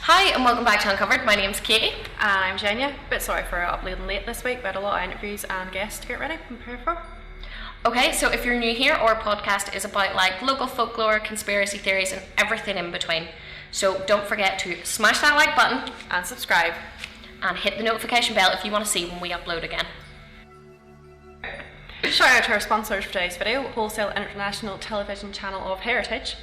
Hi and welcome back to Uncovered. My name's Katie. And I'm Jenya. Bit sorry for uploading late this week, we had a lot of interviews and guests to get ready and prepare for. Okay, so if you're new here, our podcast is about like local folklore, conspiracy theories and everything in between. So don't forget to smash that like button And subscribe. and hit the notification bell if you want to see when we upload again. Shout out to our sponsors for today's video, Wholesale International Television Channel of Heritage.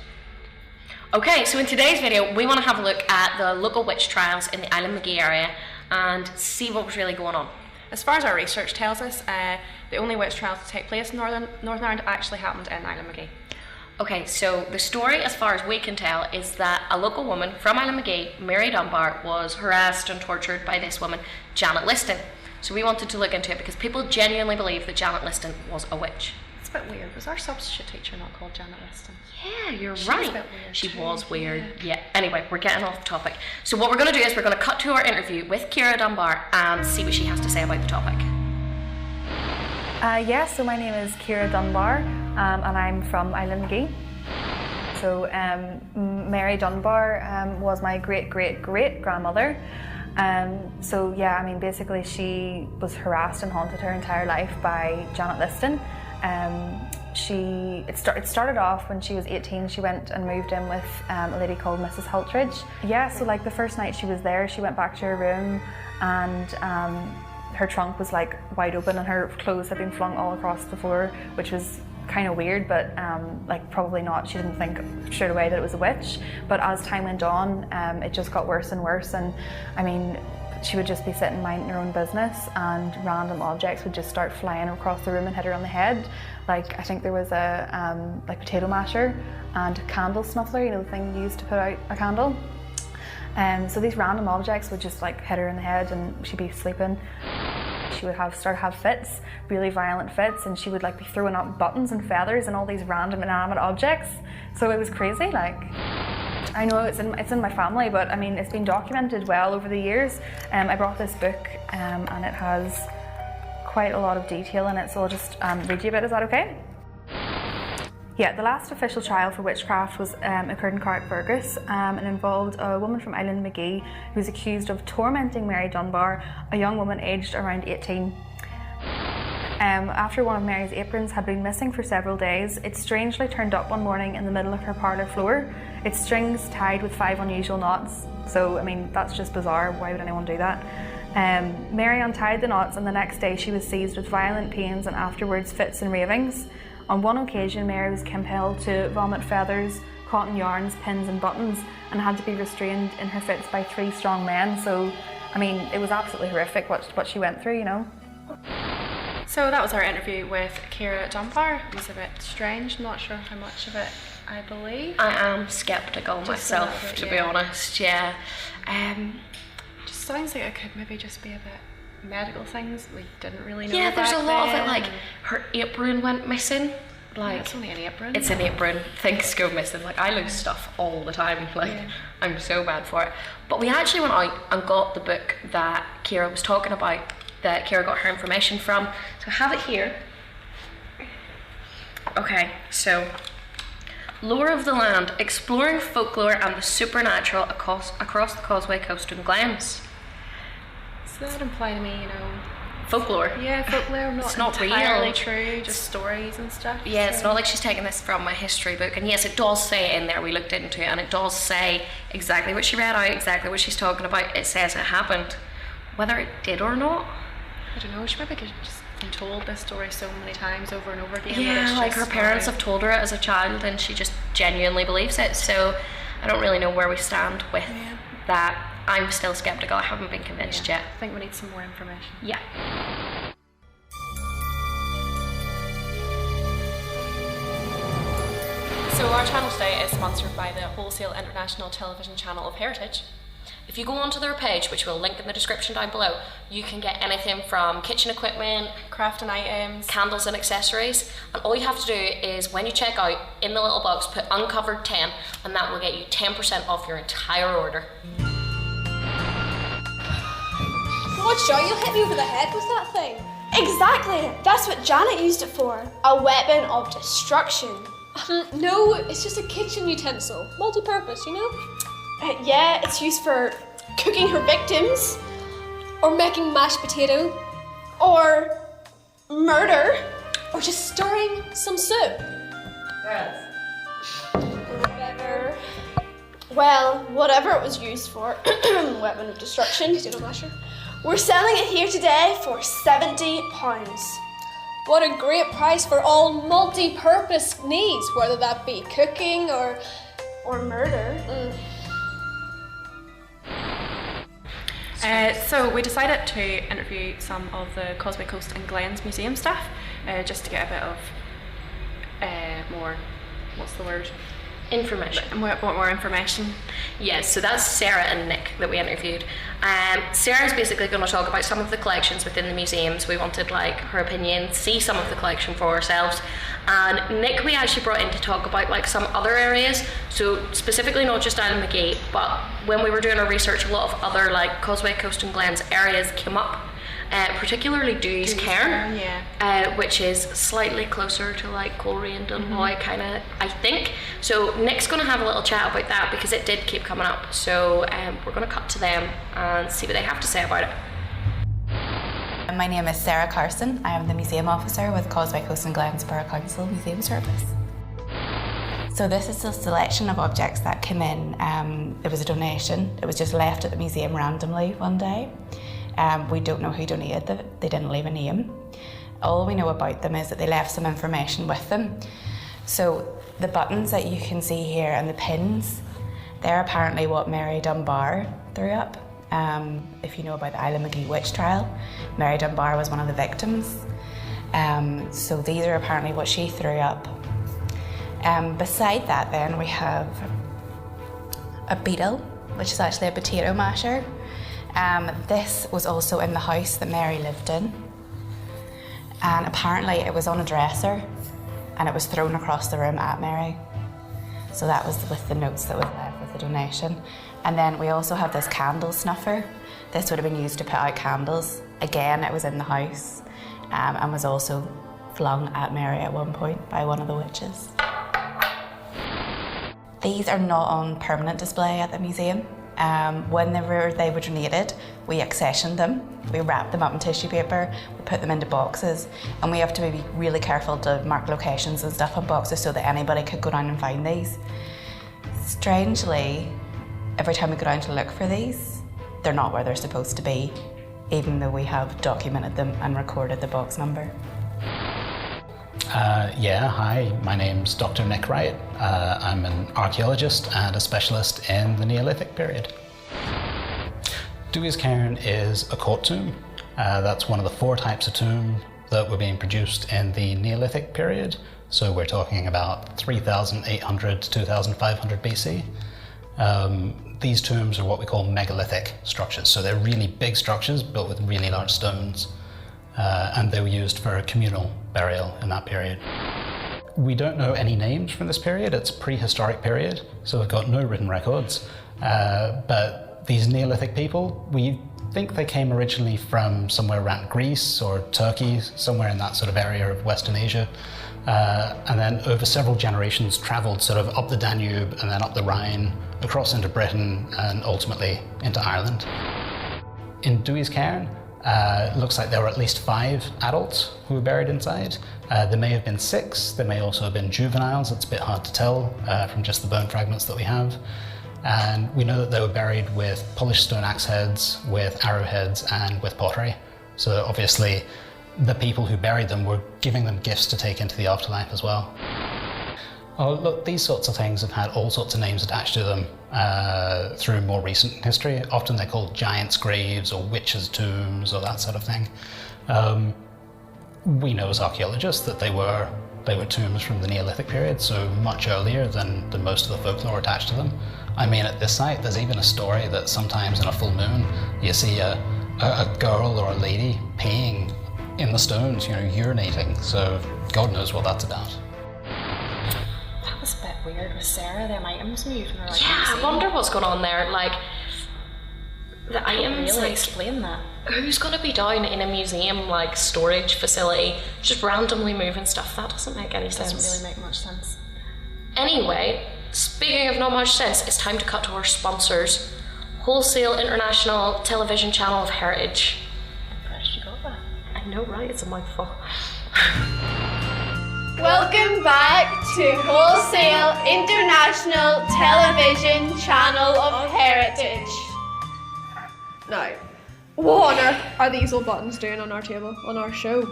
Okay, so in today's video we want to have a look at the local witch trials in the Ballymoney area and see what was really going on. As far as our research tells us, the only witch trials to take place in Northern Ireland actually happened in Ballymoney. Okay, so the story, as far as we can tell, is that a local woman from Ballymoney, Mary Dunbar, was harassed and tortured by this woman, Janet Liston. So we wanted to look into it because people genuinely believe that Janet Liston was a witch. It's a bit weird. Was our substitute teacher not called Janet Liston? Yeah, you're She right. was a bit weird She too, was weird. yeah. Yeah. Anyway, we're getting off topic. So what we're going to do is we're going to cut to our interview with Ciara Dunbar and see what she has to say about the topic. So my name is Ciara Dunbar and I'm from Ballymoney. So Mary Dunbar was my great-great-great-grandmother. Basically she was harassed and haunted her entire life by Janet Liston. It started off when she was 18. She went and moved in with a lady called Mrs. Hultridge. Yeah, so like the first night she was there, she went back to her room and her trunk was like wide open and her clothes had been flung all across the floor, which was kind of weird, but probably not. She didn't think straight away that it was a witch. But as time went on, it just got worse and worse. And I mean, she would just be sitting minding her own business and random objects would just start flying across the room and hit her on the head. Like I think there was a potato masher and a candle snuffler, you know, the thing you used to put out a candle. So these random objects would just like hit her in the head and she'd be sleeping. She would start to have fits, really violent fits, and she would like be throwing up buttons and feathers and all these random inanimate objects. So it was crazy. Like, I know it's in my family, but I mean it's been documented well over the years. I brought this book and it has quite a lot of detail in it, so I'll just read you a bit. Is that okay? Yeah, the last official trial for witchcraft occurred in Carrickfergus and involved a woman from Ballymoney who was accused of tormenting Mary Dunbar, a young woman aged around 18. After one of Mary's aprons had been missing for several days, it strangely turned up one morning in the middle of her parlour floor, its strings tied with 5 unusual knots. So, I mean, that's just bizarre. Why would anyone do that? Mary untied the knots and the next day she was seized with violent pains and afterwards fits and ravings. On one occasion, Mary was compelled to vomit feathers, cotton yarns, pins and buttons and had to be restrained in her fits by 3 strong men. So, I mean, it was absolutely horrific what she went through, you know. So that was our interview with Ciara Dunbar. It was a bit strange, not sure how much of it I believe. I am sceptical myself, bit, to be honest, yeah. Just sounds like it could maybe just be a bit medical things we didn't really know. Yeah, there's a back lot of then. it, like her apron went missing. Like, Yeah, it's only an apron. It's an apron, things go missing. Like, I lose stuff all the time, like, Yeah. I'm so bad for it. But we actually went out and got the book that Ciara was talking about, that Ciara got her information from. So I have it here. Okay, so Lore of the Land, exploring folklore and the supernatural across the Causeway Coast and Glens. So that would imply to me, you know, Folklore. yeah, folklore, It's not entirely real. true, just stories and stuff. Yeah, it's so. not like she's taking this from my history book. And yes, it does say in there, we looked into it, and it does say exactly what she read out, exactly what she's talking about. It says it happened. Whether it did or not, I don't know, she maybe could just been told this story so many times over and over again. that yeah, it's like just her parents not- have told her it as a child and she just genuinely believes it. So I don't really know where we stand with Yeah. that. I'm still skeptical. I haven't been convinced Yeah. yet. I think we need some more information. Yeah. So our channel today is sponsored by the Wholesale International Television Channel of Heritage. If you go onto their page, which we'll link in the description down below, you can get anything from kitchen equipment, Crafting items. candles and accessories, and all you have to do is when you check out, in the little box put uncovered 10 and that will get you 10% off your entire order. Watch out, you'll hit me over the head with that thing. Exactly, that's what Janet used it for. A weapon of destruction. No, it's just a kitchen utensil. Multi-purpose, you know? Yeah, it's used for cooking her victims, or making mashed potato, or murder, or just stirring some soup. Whatever. Well, whatever it was used for, weapon of destruction, potato masher. We're selling it here today for £70. What a great price for all multi-purpose needs, whether that be cooking or murder. So we decided to interview some of the Causeway Coast and Glens museum staff, just to get a bit of more, what's the word? Information. More information. Yes, so that's Sarah and Nick that we interviewed. Sarah's basically going to talk about some of the collections within the museums. We wanted like her opinion, see some of the collection for ourselves. And Nick we actually brought in to talk about like some other areas. So specifically not just Ballymoney, but when we were doing our research, a lot of other like Causeway Coast and Glens areas came up. Particularly Dewey's Cairn, which is slightly closer to like Coleraine and Dunboy kind of, I think. So Nick's going to have a little chat about that because it did keep coming up. So we're going to cut to them and see what they have to say about it. My name is Sarah Carson. I am the Museum Officer with Causeway Coast and Glens Borough Council Museum Service. So this is a selection of objects that came in. It was a donation. It was just left at the museum randomly one day. We don't know who donated them. They didn't leave a name. All we know about them is that they left some information with them. So the buttons that you can see here and the pins, they're apparently what Mary Dunbar threw up. If you know about the Isle of Magee witch trial, Mary Dunbar was one of the victims. So these are apparently what she threw up. Beside that then we have a beetle, which is actually a potato masher. This was also in the house that Mary lived in, and apparently it was on a dresser and it was thrown across the room at Mary. So that was with the notes that was left with the donation. And then we also have this candle snuffer. This would have been used to put out candles. Again, it was in the house and was also flung at Mary at one point by one of the witches. These are not on permanent display at the museum. When they were donated, we accessioned them, we wrapped them up in tissue paper, we put them into boxes, and we have to be really careful to mark locations and stuff on boxes so that anybody could go down and find these. Strangely, every time we go down to look for these, they're not where they're supposed to be, even though we have documented them and recorded the box number. Hi, my name's Dr. Nick Wright. I'm an archaeologist and a specialist in the Neolithic period. Dewey's Cairn is a court tomb. That's one of the 4 types of tomb that were being produced in the Neolithic period. So we're talking about 3,800 to 2,500 BC. These tombs are what we call megalithic structures. So they're really big structures built with really large stones. And they were used for communal burial in that period. We don't know any names from this period. It's a prehistoric period, so we've got no written records. But these Neolithic people, we think they came originally from somewhere around Greece or Turkey, somewhere in that sort of area of Western Asia. And then over several generations traveled sort of up the Danube and then up the Rhine, across into Britain and ultimately into Ireland. In Dewey's Cairn, it looks like there were at least 5 adults who were buried inside. There may have been 6, there may also have been juveniles. It's a bit hard to tell from just the bone fragments that we have. And we know that they were buried with polished stone axe heads, with arrowheads and with pottery. So obviously the people who buried them were giving them gifts to take into the afterlife as well. Oh, look, these sorts of things have had all sorts of names attached to them through more recent history. Often they're called giants' graves or witches' tombs or that sort of thing. We know as archaeologists that they were tombs from the Neolithic period, so much earlier than most of the folklore attached to them. I mean, at this site, there's even a story that sometimes in a full moon, you see a girl or a lady peeing in the stones, urinating, so God knows what that's about. That was a bit weird with Sarah, them items moved. And like, yeah, I wonder what's going on there. Like, the items, really like, explain that. Who's going to be down in a museum, like, storage facility, just randomly moving stuff? That doesn't make any sense. Doesn't really make much sense. Anyway, speaking of not much sense, it's time to cut to our sponsors. Wholesale International Television Channel of Heritage. Where did you got that? I know, right? It's a mouthful. Welcome back to Wholesale International Television Channel of Heritage. Now, what on earth are these old buttons doing on our table, on our show?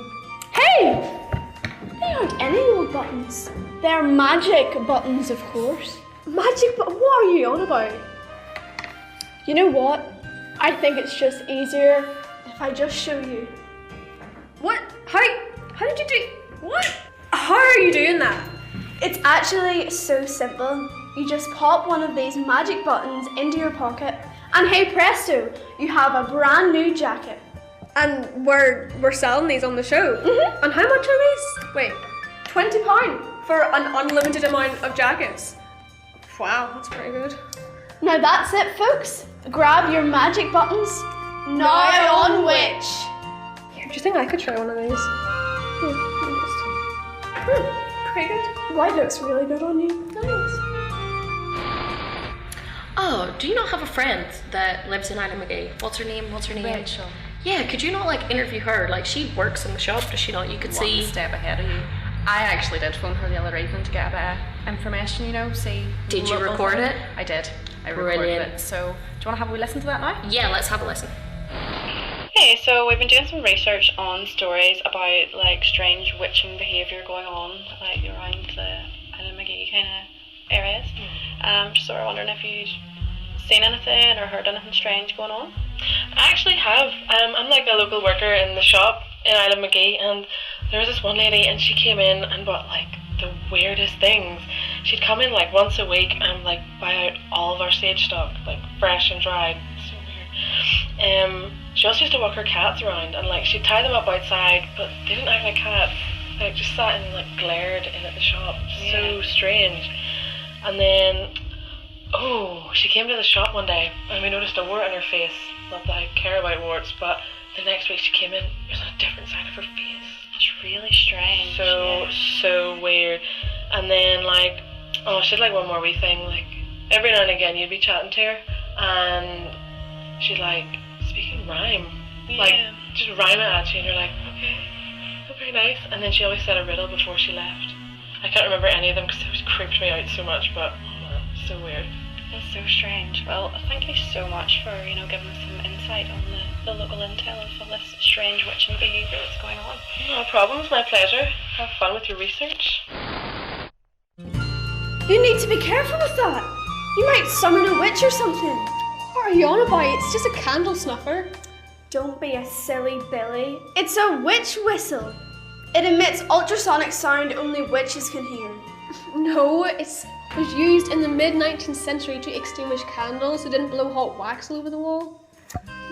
Hey! They aren't any old buttons. They're magic buttons, of course. Magic buttons? What are you on about? You know what? I think it's just easier if I just show you. What? How did you do? What? How are you doing that? It's actually so simple. You just pop one of these magic buttons into your pocket, and hey presto, you have a brand new jacket. And we're selling these on the show. Mm-hmm. And how much are these? Wait, £20 for an unlimited amount of jackets. Wow, that's pretty good. Now that's it, folks. Grab your magic buttons. Now on which? Do you think I could try one of these? Pretty good. White looks really good on you. Nice. Oh, do you not have a friend that lives in Islamagee? What's her name? Rachel. Yeah, could you not like interview her? Like she works in the shop, does she not? You could see. One step ahead of you. I actually did phone her the other evening to get a bit of information, you know, see. Did you record it? I did. I recorded Brilliant. it. So, do you want to have a wee listen to that now? Yeah, let's have a listen. Hey, so we've been doing some research on stories about like strange witching behaviour going on like around the Islamagee kind of areas. Just sort of wondering if you've seen anything or heard anything strange going on. I actually have. I'm like a local worker in the shop in Ballymoney, and there was this one lady, and she came in and bought like the weirdest things. She'd come in like once a week and like buy out all of our sage stock, like fresh and dried. So weird. She also used to walk her cats around, and like she'd tie them up outside, but they didn't act like cats. They just sat and like glared in at the shop. So strange. And then, she came to the shop one day, and we noticed a wart on her face. Not that I care about warts, but the next week she came in, it was on a different side of her face. That's really strange. So weird. And then like, she had like one more wee thing, like every now and again you'd be chatting to her and she'd like speak in rhyme. Like just rhyme it at you and you're like, okay, that's very nice. And then she always said a riddle before she left. I can't remember any of them because it was creeped me out so much, but so weird. That's so strange. Well, thank you so much for, giving us some insight on the local intel of all this strange witching behaviour that's going on. No problem, it's my pleasure. Have fun with your research. You need to be careful with that. You might summon a witch or something. What are you on about? It's just a candle snuffer. Don't be a silly Billy. It's a witch whistle. It emits ultrasonic sound only witches can hear. No, it was used in the mid-19th century to extinguish candles so it didn't blow hot wax all over the wall.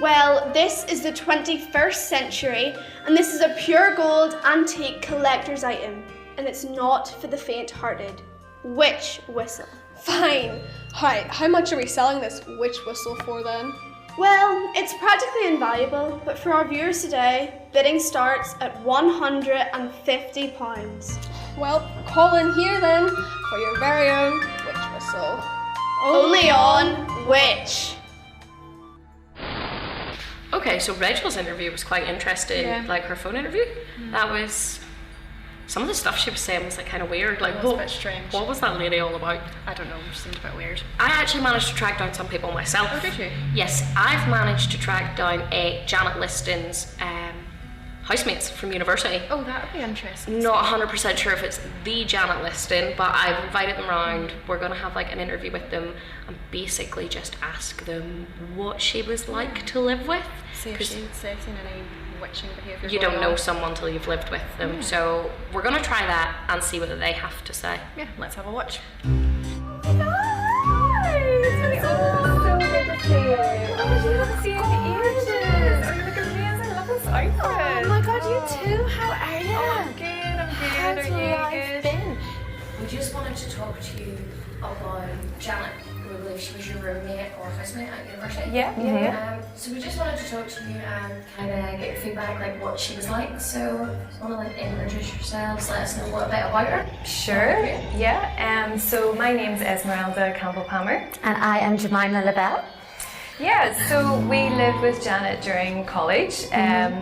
Well, this is the 21st century, and this is a pure gold antique collector's item, and it's not for the faint-hearted. Witch whistle. Fine. How much are we selling this witch whistle for then? Well, it's practically invaluable, but for our viewers today, bidding starts at £150. Well, call in here then for your very own witch whistle. Only on Witch. Okay, so Rachel's interview was quite interesting, like her phone interview. That was, some of the stuff she was saying was like kind of weird. Like, It was a bit strange. What was that lady all about? I don't know, it just seemed a bit weird. I actually managed to track down some people myself. Oh, did you? Yes, I've managed to track down a Janet Liston's housemates from university. Oh, that would be interesting. Not 100% sure if it's the Janet Liston, but I've invited them round. We're going to have like an interview with them and basically just ask them what she was like to live with. See if she'd seen any witching behaviour. You don't know someone till you've lived with them. So we're going to try that and see what they have to say. Yeah, let's have a watch. Oh my god, you too? How are you? I'm good. Are you good? We just wanted to talk to you about Janet. We believe she was your roommate or housemate at university. Yeah. So we just wanted to talk to you and kind of get your feedback, like what she was like. So if you want to like introduce yourselves, let us know a bit about her. Sure, yeah. So my name's Esmeralda Campbell-Palmer. And I am Jemima LaBelle. Yeah, so we lived with Janet during college.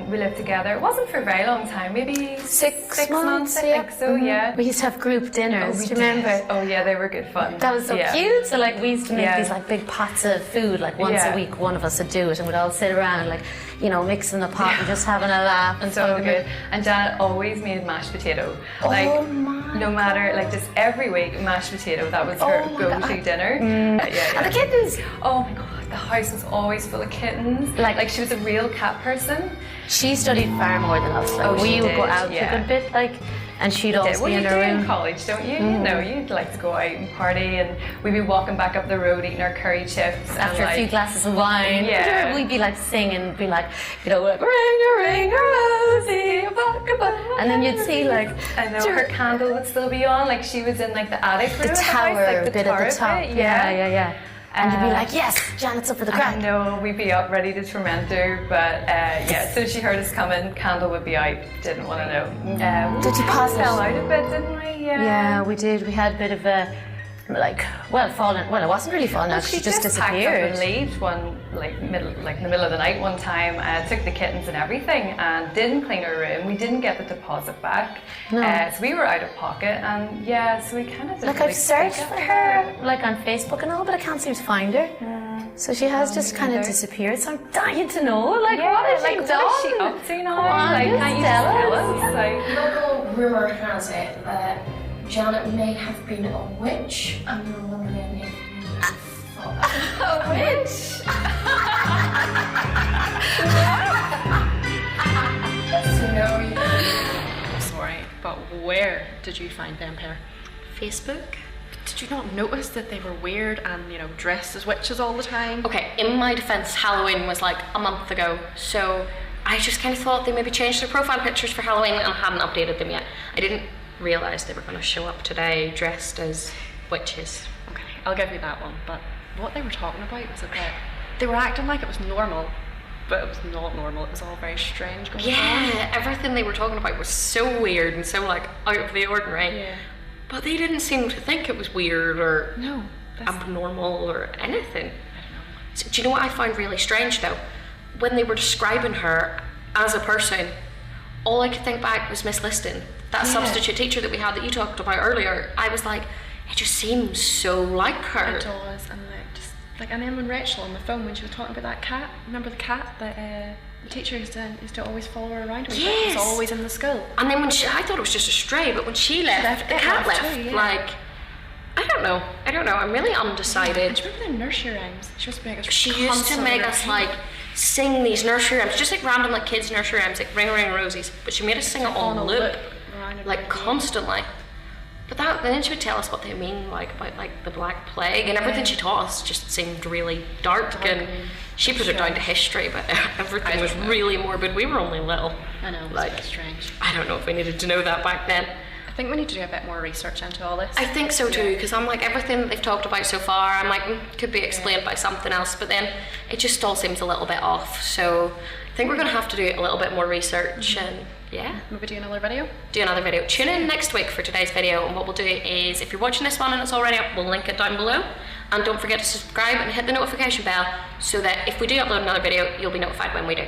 We lived together. It wasn't for a very long time, maybe six months, I think so, yeah. We used to have group dinners, do you remember? Oh yeah, they were good fun. That was so cute. So like we used to make these like big pots of food, like once a week one of us would do it, and we'd all sit around and like, you know, mixing the pot and just having a laugh. And so good. And Janet always made mashed potato. Like no matter, like just every week mashed potato. That was her go-to dinner. And the kittens. Oh my god, the house was always full of kittens. Like she was a real cat person. She studied far more than us. Like we would go out a good bit, like, and she'd always be in her room. In college, don't you? You know, you'd like to go out and party, and we'd be walking back up the road eating our curry chips after a few glasses of wine. Yeah, we'd be like singing, be like, you know, like, ring a ring a rosy, and then you'd see like, I know her candle would still be on. Like she was in like the attic room, the tower bit at the top. Yeah. And you'd be like, yes, Janet's up for the crack. I know, we'd be up ready to torment her, but as soon as she heard us coming, candle would be out, didn't want to know. Did you pause it? Fell out a bit, didn't we? Yeah, we did. We had a bit of a, falling. Well, it wasn't really falling out. She just disappeared. Packed up and left one, in the middle of the night one time. Took the kittens and everything, and didn't clean her room. We didn't get the deposit back. No. So we were out of pocket, and so we kind of I've searched for her, like on Facebook and all, but I can't seem to find her. So she has just kind of disappeared. So I'm dying to know, like, what has she done? What is she up to now? Like, can't you tell us? Local rumour has it that Janet may have been a witch, and we're wondering if you thought a witch? Sorry, but where did you find them pair? Facebook. Did you not notice that they were weird and, you know, dressed as witches all the time? Okay, in my defence, Halloween was like a month ago, so I just kind of thought they maybe changed their profile pictures for Halloween and hadn't updated them yet. I didn't realise they were going to show up today dressed as witches. Okay, I'll give you that one, but what they were talking about was a bit... They were acting like it was normal, but it was not normal. It was all very strange going on. Yeah, everything they were talking about was so weird and so, like, out of the ordinary. Yeah. But they didn't seem to think it was weird or that's abnormal or anything. I don't know. So, do you know what I find really strange though? When they were describing her as a person, all I could think back was Miss Liston, that substitute teacher that we had that you talked about earlier. I was like, it just seems so like her. It does, and and then when Rachel on the phone, when she was talking about that cat, remember the cat that the teacher used to always follow her around with? Yes. It was always in the school. And then when I thought it was just a stray, but when she left, the cat left. Too, like, I don't know. I'm really undecided. Yeah. Do you remember the nursery rhymes? She used to make us. She used to make us like sing these nursery rhymes, just like random like kids nursery rhymes, like Ring a Ring Rosies. But she made us sing it on loop, like constantly. But then she would tell us what they mean, like about like the Black Plague, and everything she taught us just seemed really dark and she put it down to history, but everything was really morbid. We were only little. I know, it was a bit strange. I don't know if we needed to know that back then. I think we need to do a bit more research into all this. I think so too, because I'm like, everything that they've talked about so far, I'm like, could be explained by something else, but then it just all seems a little bit off. So I think we're going to have to do a little bit more research and maybe do another video. Tune in next week for today's video, and what we'll do is, if you're watching this one and it's already up, we'll link it down below, and don't forget to subscribe and hit the notification bell so that if we do upload another video, you'll be notified when we do.